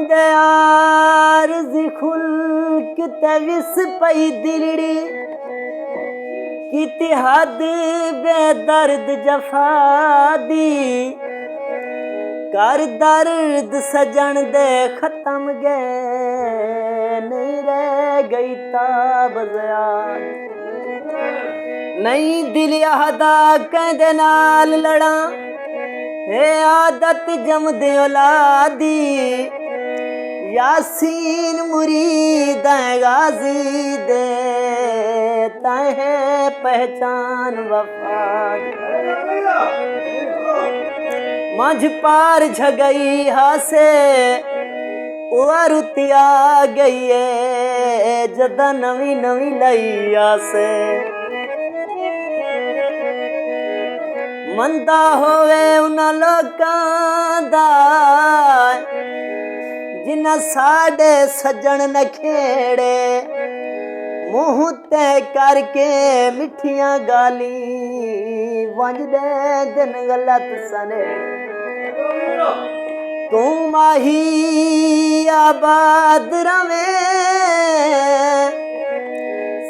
दे आरज़ी खुल्क ते विस पई दिलड़ी किती हद बेदर्द जफा दी कर दर्द सजन दे खत्म गए नहीं रह गई ताब याद नहीं दिल यादा कहदे नाल लड़ा हे आदत जमदे औलादी यासीन मुरीद गाजी दे तहे पहचान वफा मझ पार झगई हासे रुतिया गई है जदा नवी नवी लई आसे मंदा होवे उन्हां लोकां दा जिन्हां साडे सजन नखेड़े मुंह ते करके मिठियां गाली वंजदे दिन गलत सने तू माही आबाद रवे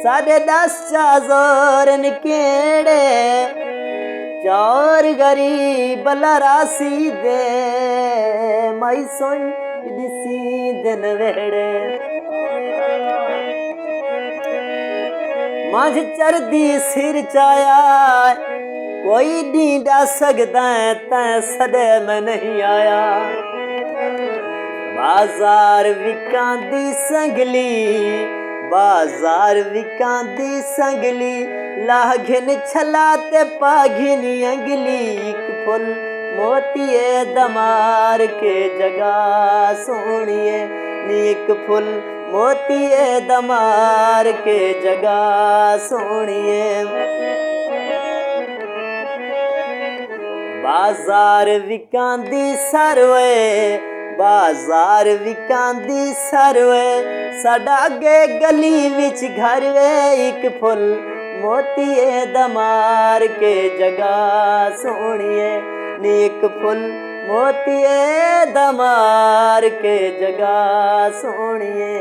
साडे दस चा जोर निकेड़े चार गरीब लरासी दे मई सुन दिसी दिन वेड़े मझ चरदी सिर चाया कोई नहीं डा सकदा तैं सदे में नहीं आया बाजार विकांदी संगली बाजार विकांदी संगली लाघिन छला ते पाघिन अंगली एक फुल मोतिए दमार के जगा सोनिए नी एक फुल मोतिए दमार के जगा सोनिए बाजार विकांदी सरवे बाजार विकांदी सरवे साडा अगे गली विच घर वे एक फुल मोतिए दमार के जगा सोनिए नी एक फुल मोतिए दमार के जगा सोनिए।